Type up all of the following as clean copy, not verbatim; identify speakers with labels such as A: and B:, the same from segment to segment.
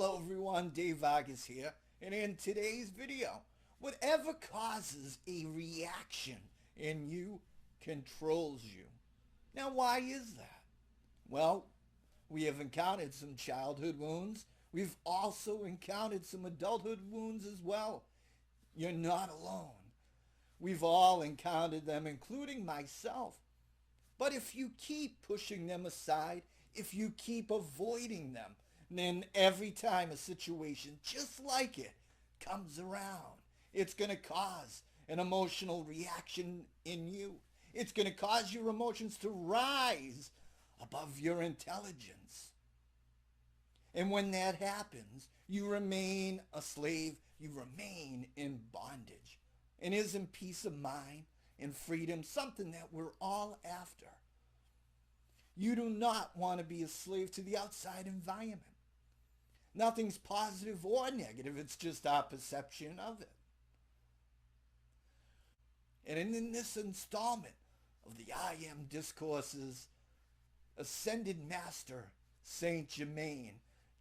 A: Hello everyone, Dave Vargas here, and in today's video, whatever causes a reaction in you controls you. Now why is that? Well, we have encountered some childhood wounds. We've also encountered some adulthood wounds as well. You're not alone. We've all encountered them, including myself. But if you keep pushing them aside, if you keep avoiding them, then every time a situation just like it comes around, it's going to cause an emotional reaction in you. It's going to cause your emotions to rise above your intelligence. And when that happens, you remain a slave, you remain in bondage. And isn't peace of mind and freedom something that we're all after? You do not want to be a slave to the outside environment. Nothing's positive or negative, it's just our perception of it. And in this installment of the I Am Discourses, Ascended Master Saint Germain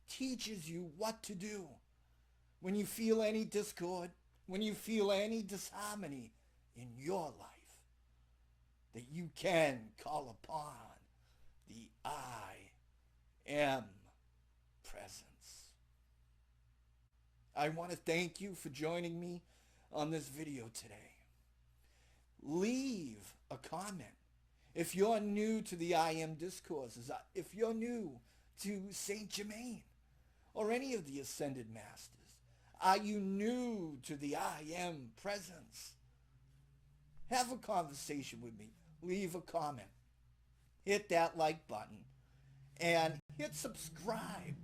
A: teaches you what to do when you feel any discord, when you feel any disharmony in your life, that you can call upon the I Am Presence. I want to thank you for joining me on this video today. Leave a comment. If you're new to the I Am Discourses, if you're new to Saint Germain or any of the Ascended Masters, are you new to the I Am Presence? Have a conversation with me. Leave a comment. Hit that like button and hit subscribe,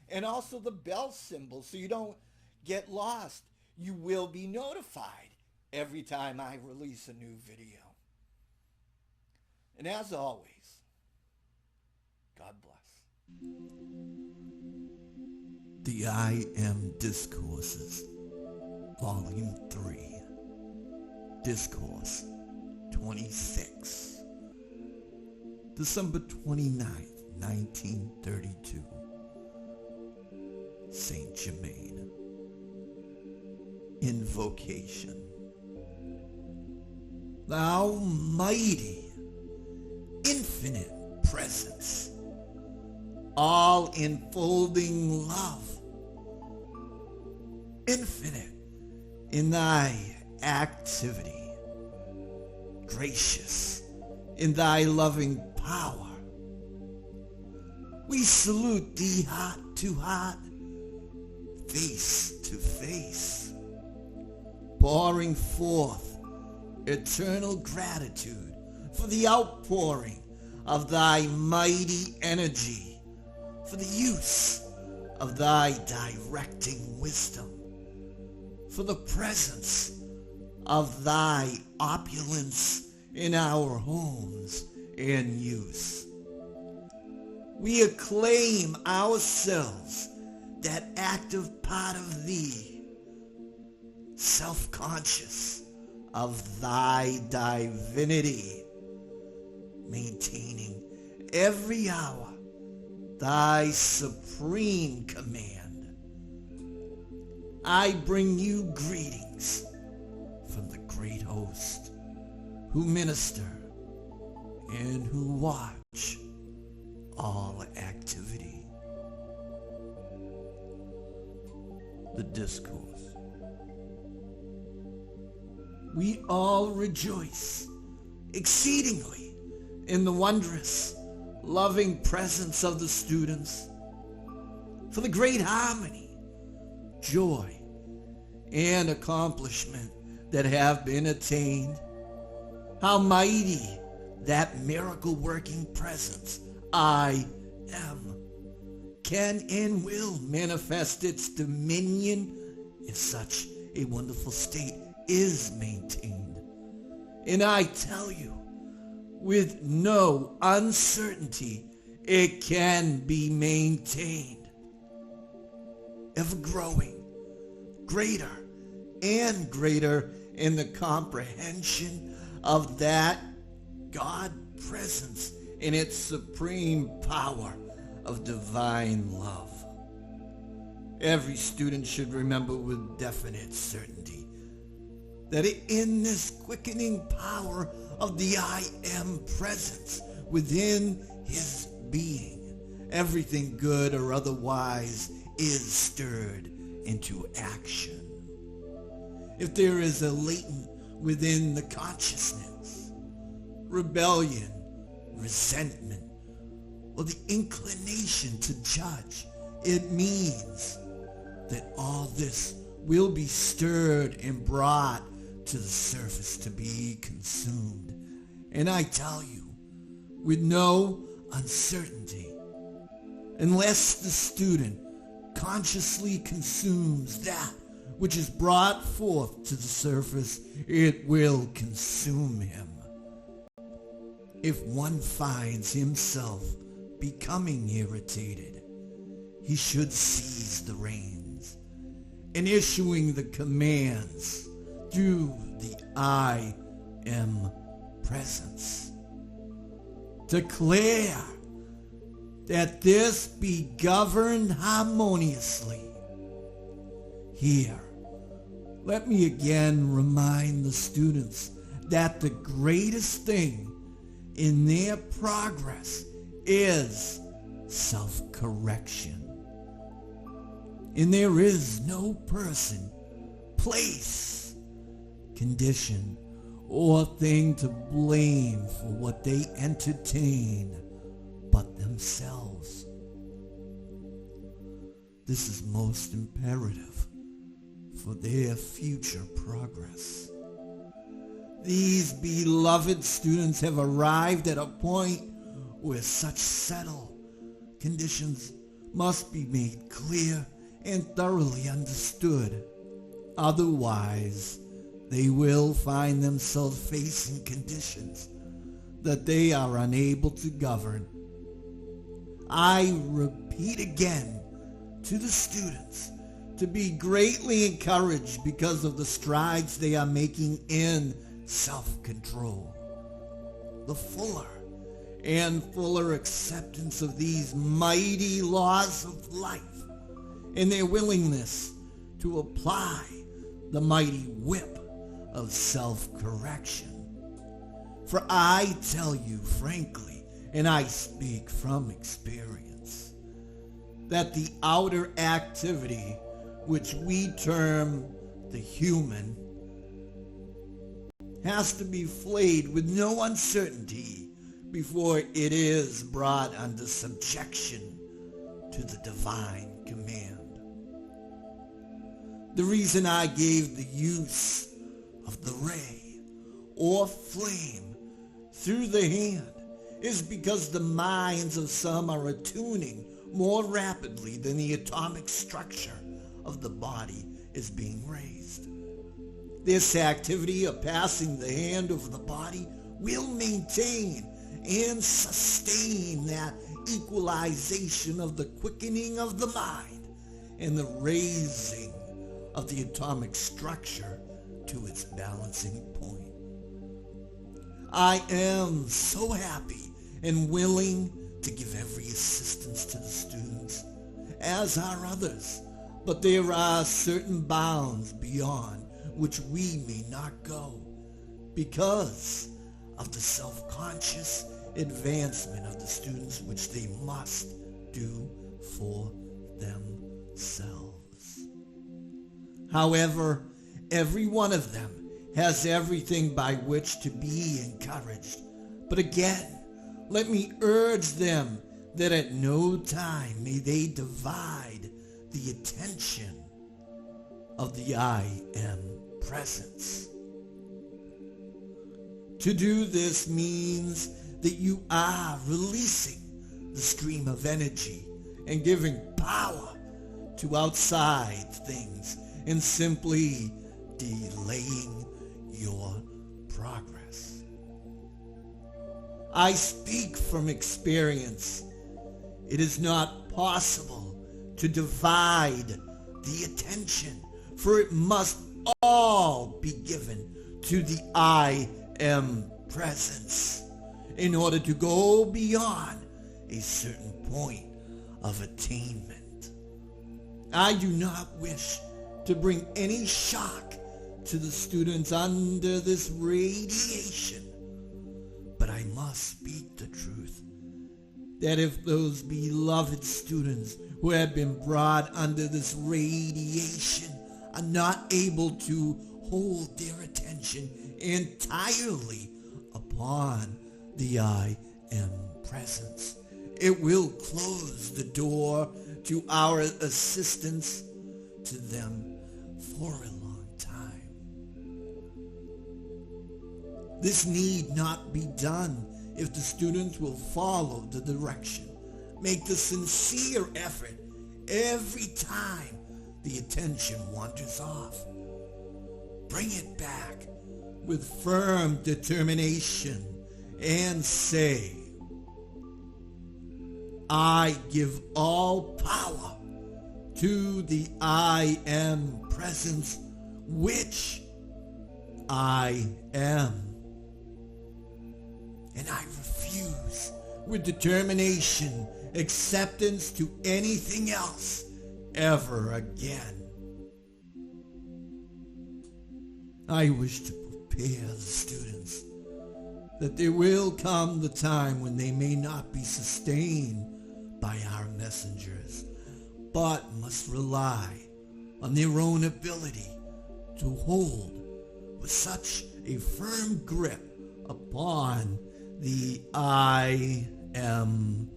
A: and also the bell symbol so you don't get lost. You will be notified every time I release a new video. And as always, God bless.
B: The I Am Discourses, Volume 3, Discourse 26, December 29th, 1932, Saint Germain. Invocation. Thou mighty, infinite presence, all-enfolding love, infinite in thy activity, gracious in thy loving power, we salute thee heart to heart, face to face, pouring forth eternal gratitude for the outpouring of thy mighty energy, for the use of thy directing wisdom, for the presence of thy opulence in our homes and use. We acclaim ourselves that active part of thee, self-conscious of thy divinity, maintaining every hour thy supreme command. I bring you greetings from the great host who minister and who watch all activity. The Discourse. We all rejoice exceedingly in the wondrous, loving presence of the students, for the great harmony, joy, and accomplishment that have been attained. How mighty that miracle-working presence, I am, can and will manifest its dominion in such a wonderful state is maintained. And I tell you, with no uncertainty, it can be maintained. Ever growing, greater and greater in the comprehension of that God presence in its supreme power of divine love. Every student should remember with definite certainty that in this quickening power of the I Am presence within his being, everything good or otherwise is stirred into action. If there is a latent within the consciousness, rebellion, resentment, or the inclination to judge, it means that all this will be stirred and brought to the surface to be consumed. And I tell you, with no uncertainty, unless the student consciously consumes that which is brought forth to the surface, it will consume him. If one finds himself becoming irritated, he should seize the reins and issuing the commands through the I Am presence. Declare that this be governed harmoniously. Here, let me again remind the students that the greatest thing in their progress is self-correction. And there is no person, place, condition, or thing to blame for what they entertain but themselves. This is most imperative for their future progress. These beloved students have arrived at a point where such settled conditions must be made clear and thoroughly understood. Otherwise, they will find themselves facing conditions that they are unable to govern. I repeat again to the students to be greatly encouraged because of the strides they are making in self-control. The fuller and fuller acceptance of these mighty laws of life and their willingness to apply the mighty whip of self-correction. For I tell you frankly, and I speak from experience, that the outer activity which we term the human has to be flayed with no uncertainty before it is brought under subjection to the divine command. The reason I gave the use of the ray or flame through the hand is because the minds of some are attuning more rapidly than the atomic structure of the body is being raised. This activity of passing the hand over the body will maintain and sustain that equalization of the quickening of the mind and the raising of the atomic structure to its balancing point. I am so happy and willing to give every assistance to the students, as are others, but there are certain bounds beyond which we may not go because of the self-conscious advancement of the students which they must do for themselves. However, every one of them has everything by which to be encouraged. But again, let me urge them that at no time may they divide the attention of the I Am presence. To do this means that you are releasing the stream of energy and giving power to outside things and simply delaying your progress. I speak from experience. It is not possible to divide the attention, for it must all be given to the I Am presence in order to go beyond a certain point of attainment. I do not wish to bring any shock to the students under this radiation, but I must speak the truth, that if those beloved students who have been brought under this radiation are not able to hold their attention entirely upon the I Am presence, it will close the door to our assistance to them for a long time. This need not be done if the students will follow the direction, make the sincere effort every time the attention wanders off. Bring it back with firm determination and say, I give all power to the I Am presence, which I am. And I refuse with determination acceptance to anything else ever again. I wish to prepare the students that there will come the time when they may not be sustained by our messengers, but must rely on their own ability to hold with such a firm grip upon the I Am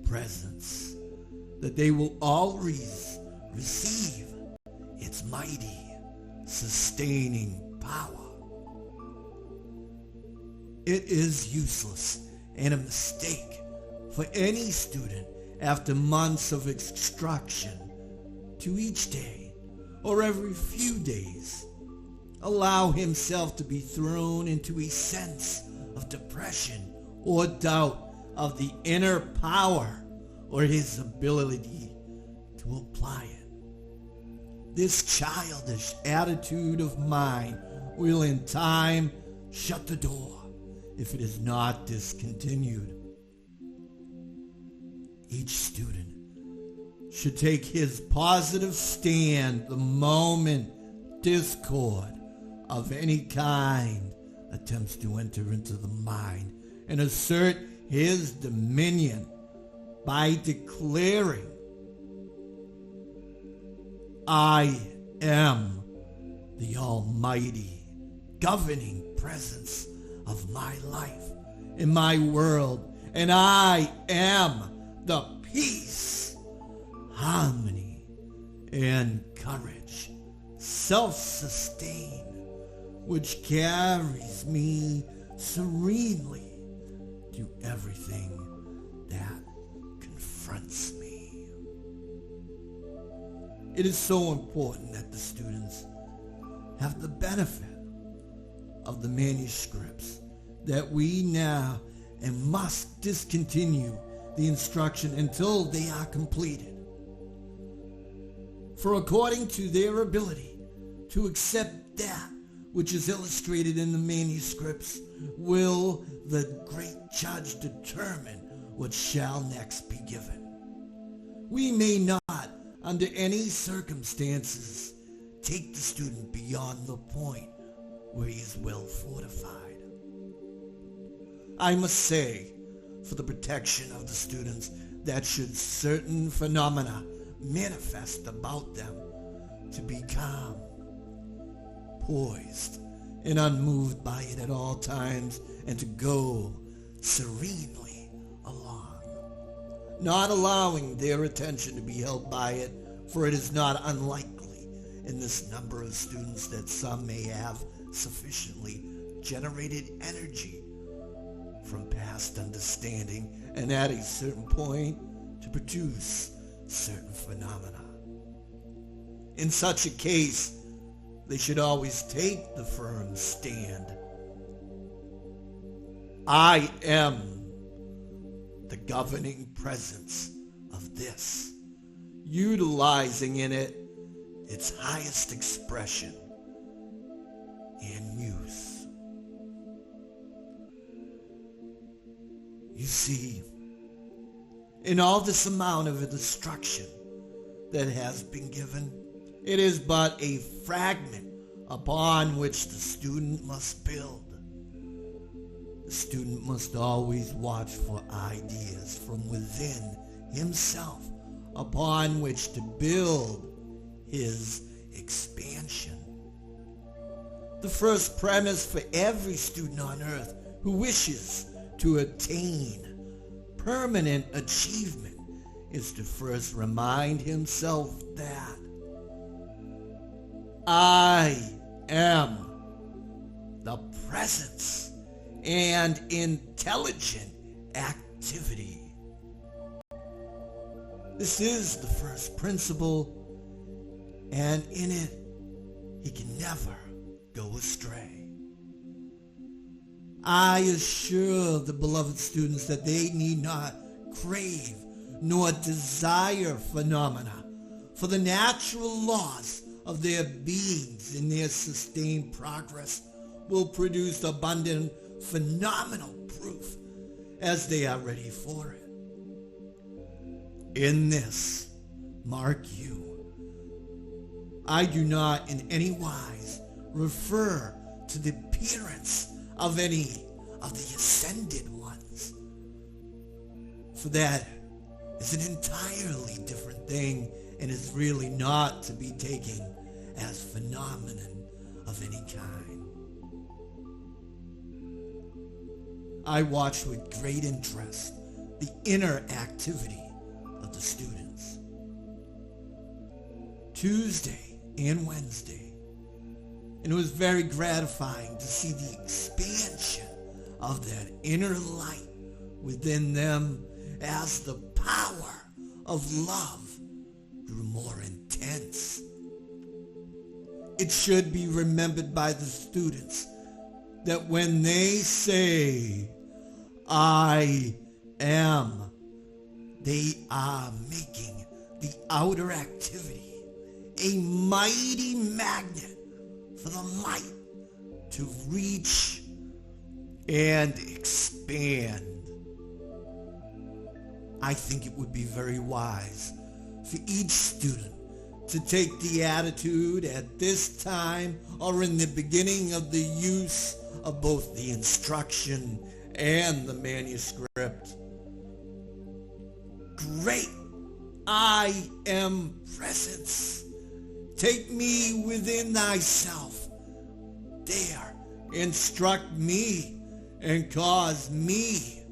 B: presence that they will always receive its mighty, sustaining power. It is useless and a mistake for any student after months of instruction to each day or every few days allow himself to be thrown into a sense of depression or doubt of the inner power or his ability to apply it. This childish attitude of mind will in time shut the door if it is not discontinued. Each student should take his positive stand the moment discord of any kind attempts to enter into the mind and assert his dominion by declaring, I am the almighty governing presence of my life in my world, and I am the peace, harmony, and courage, self-sustain, which carries me serenely to everything that confronts me. It is so important that the students have the benefit of the manuscripts that we now and must discontinue the instruction until they are completed. For according to their ability to accept that which is illustrated in the manuscripts, will the great judge determine what shall next be given. We may not, under any circumstances, take the student beyond the point where he is well fortified. I must say, for the protection of the students, that should certain phenomena manifest about them, to be calm, poised, and unmoved by it at all times, and to go serenely along, not allowing their attention to be held by it, for it is not unlikely in this number of students that some may have sufficiently generated energy from past understanding and at a certain point to produce certain phenomena. In such a case, they should always take the firm stand. I am the governing presence of this, utilizing in it its highest expression and use. You see, in all this amount of instruction that has been given. It is but a fragment upon which the student must build. The student must always watch for ideas from within himself upon which to build his expansion. The first premise for every student on earth who wishes to attain permanent achievement is to first remind himself that I am the presence and intelligent activity. This is the first principle, and in it, he can never go astray. I assure the beloved students that they need not crave nor desire phenomena, for the natural laws of their beings in their sustained progress will produce abundant phenomenal proof as they are ready for it. In this, mark you, I do not in any wise refer to the appearance of any of the ascended ones, for that is an entirely different thing and is really not to be taken as phenomenon of any kind. I watch with great interest the inner activity of the students. Tuesday and Wednesday, and it was very gratifying to see the expansion of that inner light within them as the power of love grew more intense. It should be remembered by the students that when they say, I am, they are making the outer activity a mighty magnet for the light to reach and expand. I think it would be very wise for each student to take the attitude at this time or in the beginning of the use of both the instruction and the manuscript. Great I am presence. Take me within thyself. There, instruct me and cause me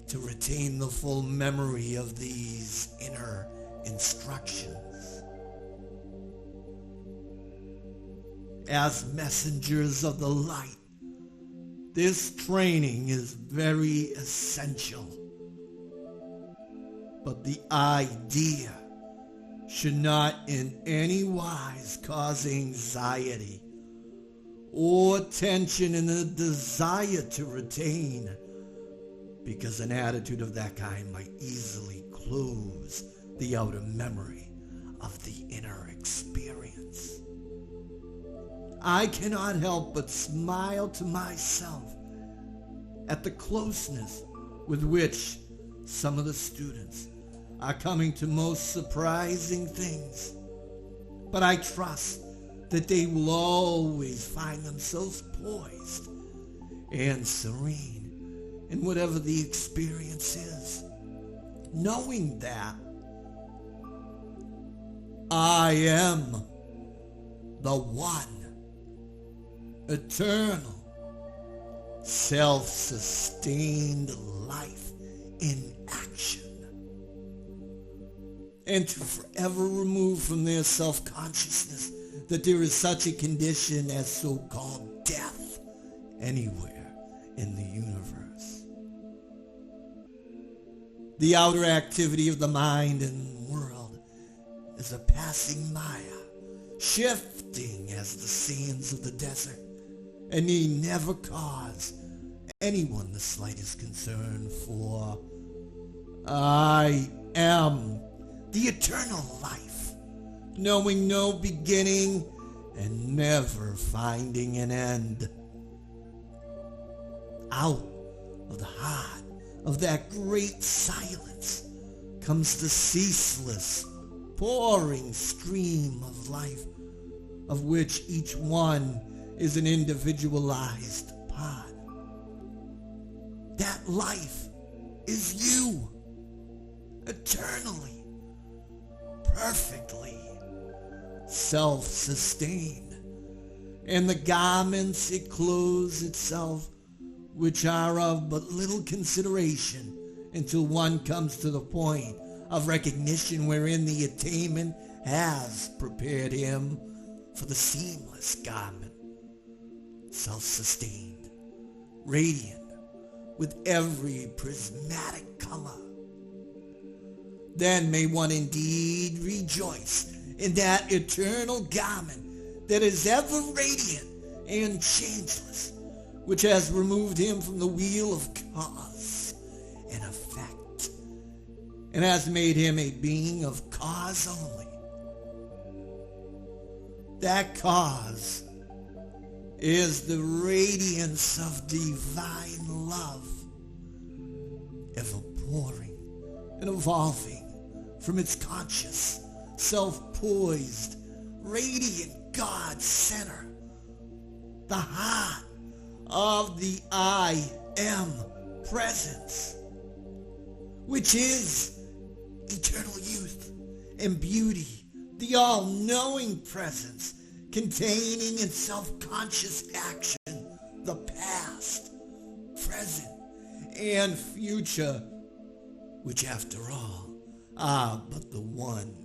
B: to retain the full memory of these inner instructions. As messengers of the light, this training is very essential. But the idea should not in any wise cause anxiety or tension in the desire to retain, because an attitude of that kind might easily close the outer memory of the inner experience. I cannot help but smile to myself at the closeness with which some of the students are coming to most surprising things. But I trust that they will always find themselves poised and serene in whatever the experience is, knowing that I am the one, eternal, self-sustained life in action. And to forever remove from their self-consciousness that there is such a condition as so-called death anywhere in the universe. The outer activity of the mind and world is a passing Maya, shifting as the sands of the desert, and need never cause anyone the slightest concern, for I am the eternal life, knowing no beginning and never finding an end. Out of the heart of that great silence comes the ceaseless pouring stream of life, of which each one is an individualized part. That life is you, eternally, perfectly self-sustained, and the garments it clothes itself, which are of but little consideration until one comes to the point of recognition wherein the attainment has prepared him for the seamless garment, self-sustained, radiant with every prismatic color. Then may one indeed rejoice in that eternal garment that is ever radiant and changeless, which has removed him from the wheel of cause and effect, and has made him a being of cause only. That cause is the radiance of divine love, ever pouring and evolving from its conscious, self-poised, radiant God center, the heart of the I Am presence, which is eternal youth and beauty, the all-knowing presence containing in self-conscious action the past, present, and future, which after all are but the one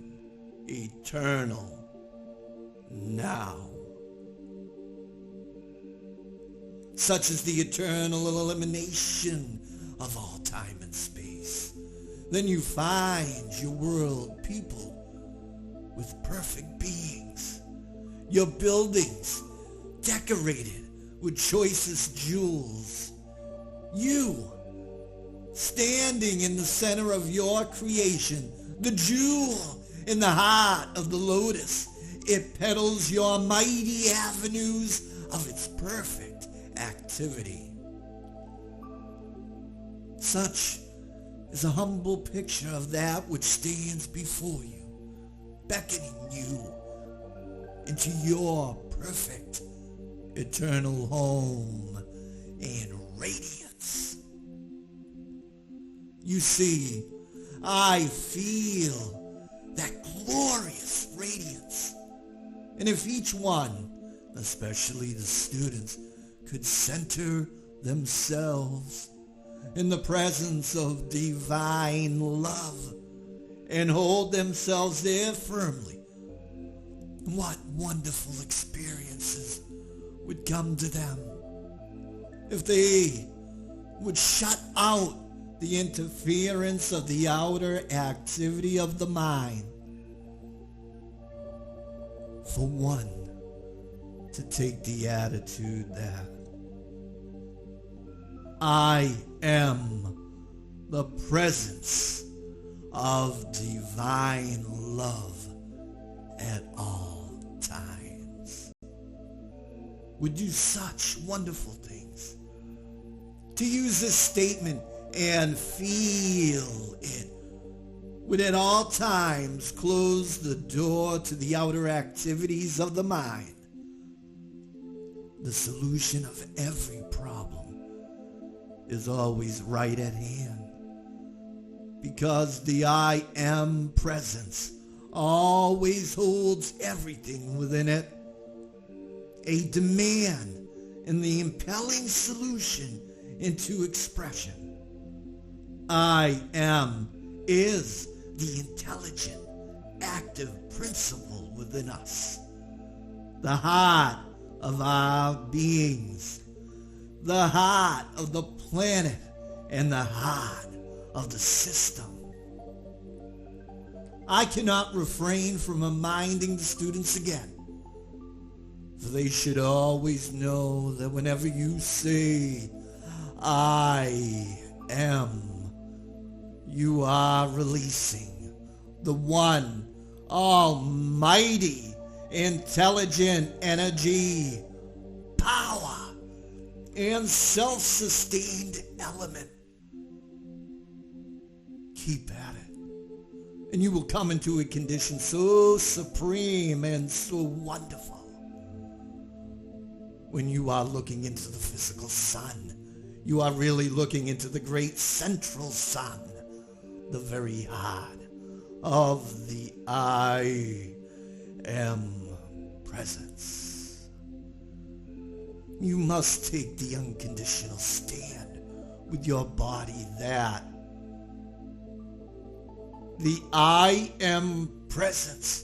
B: eternal now. Such is the eternal elimination of all time and space. Then you find your world peopled with perfect beings, your buildings decorated with choicest jewels, you standing in the center of your creation, the jewel in the heart of the lotus. It petals your mighty avenues of its perfect activity. Such is a humble picture of that which stands before you, beckoning you into your perfect eternal home and radiance. You see, I feel that glorious radiance. And if each one, especially the students, could center themselves in the presence of divine love and hold themselves there firmly, what wonderful experiences would come to them if they would shut out the interference of the outer activity of the mind for one to take the attitude that I am the presence of divine love at all times, would do such wonderful things. To use this statement and feel it would at all times close the door to the outer activities of the mind. The solution of every problem is always right at hand, because the I Am presence always holds everything within it. A demand and the impelling solution into expression. I Am is the intelligent, active principle within us, the heart of our beings, the heart of the planet, and the heart of the system. I cannot refrain from reminding the students again, for they should always know that whenever you say, I am, you are releasing the one almighty intelligent energy, power, and self-sustained element. Keep at it. And you will come into a condition so supreme and so wonderful. When you are looking into the physical sun, you are really looking into the great central sun, the very heart of the I Am presence. You must take the unconditional stand with your body that the I Am presence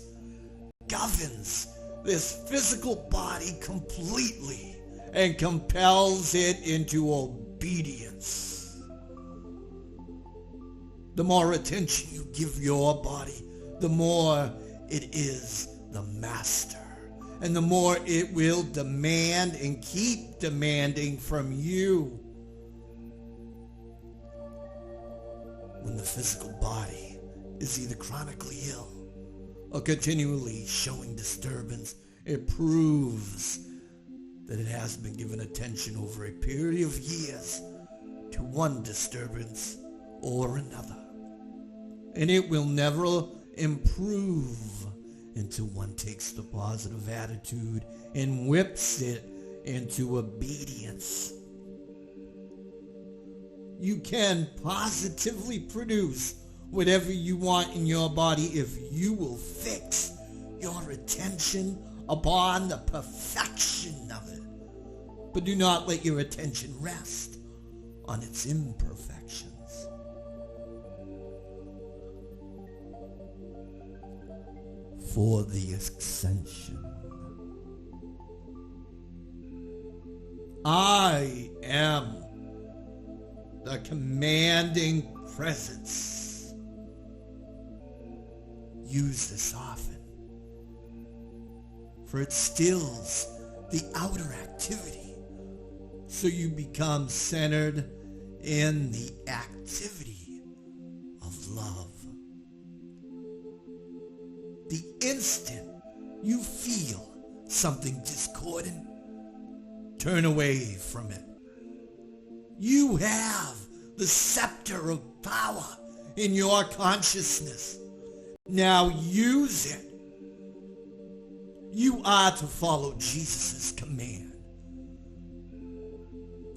B: governs this physical body completely and compels it into obedience. The more attention you give your body, the more it is the master, and the more it will demand and keep demanding from you. When the physical body is either chronically ill or continually showing disturbance, it proves that it has been given attention over a period of years to one disturbance or another. And it will never improve until one takes the positive attitude and whips it into obedience. You can positively produce whatever you want in your body if you will fix your attention upon the perfection of it. But do not let your attention rest on its imperfections. For the ascension, I am the commanding presence. Use this often, for it stills the outer activity, so you become centered in the activity of love. The instant you feel something discordant, turn away from it. You have the scepter of power in your consciousness. Now use it. You are to follow Jesus' command.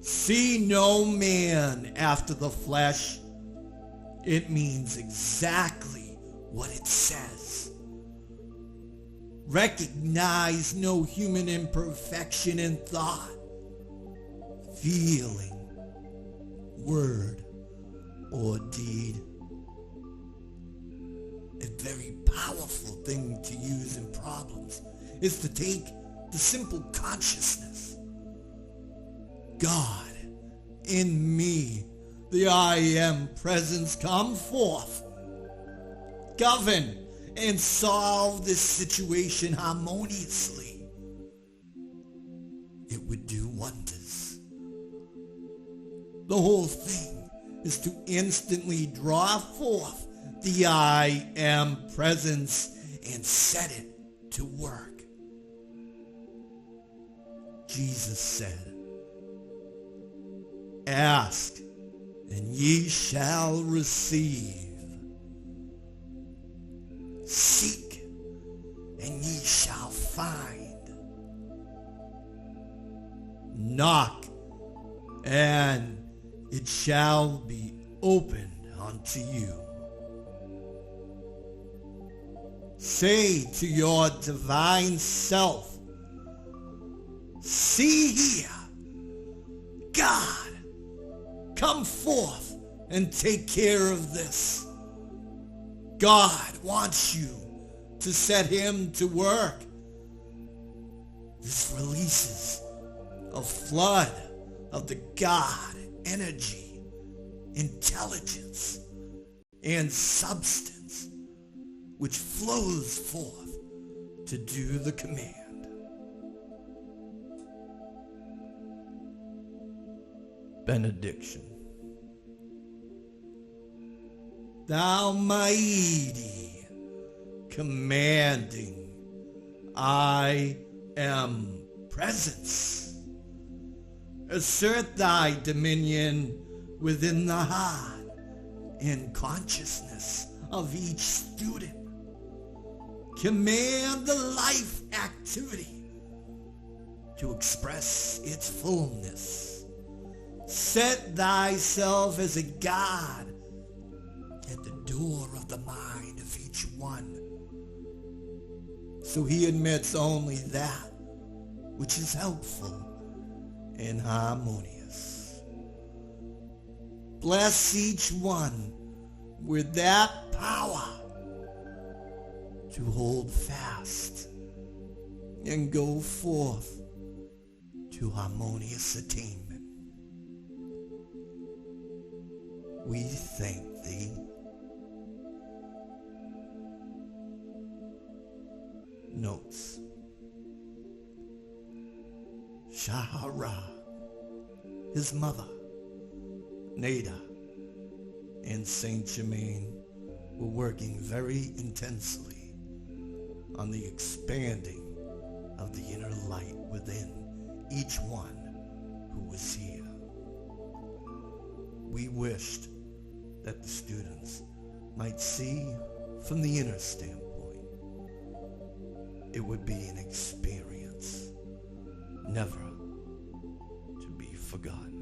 B: See no man after the flesh. It means exactly what it says. Recognize no human imperfection in thought, feeling, word, or deed. A very powerful thing to use in problems is to take the simple consciousness. God, in me, the I Am presence, come forth. Govern and solve this situation harmoniously. It would do wonders. The whole thing is to instantly draw forth the I Am presence and set it to work. Jesus said, "Ask, and ye shall receive. Seek, and ye shall find. Knock, and it shall be opened unto you." Say to your divine self, "See here, God, come forth and take care of this." God wants you to set him to work. This releases a flood of the God energy, intelligence, and substance, which flows forth to do the command. Benediction. Thou mighty, commanding, I Am presence, assert thy dominion within the heart and consciousness of each student. Command the life activity to express its fullness. Set thyself as a God at the door of the mind of each one, so he admits only that which is helpful and harmonious. Bless each one with that power to hold fast and go forth to harmonious attainment. We thank thee. Notes. Shahara, his mother, Nada, and Saint Germain were working very intensely on the expanding of the inner light within each one who was here. We wished that the students might see from the inner standpoint. It would be an experience never to be forgotten.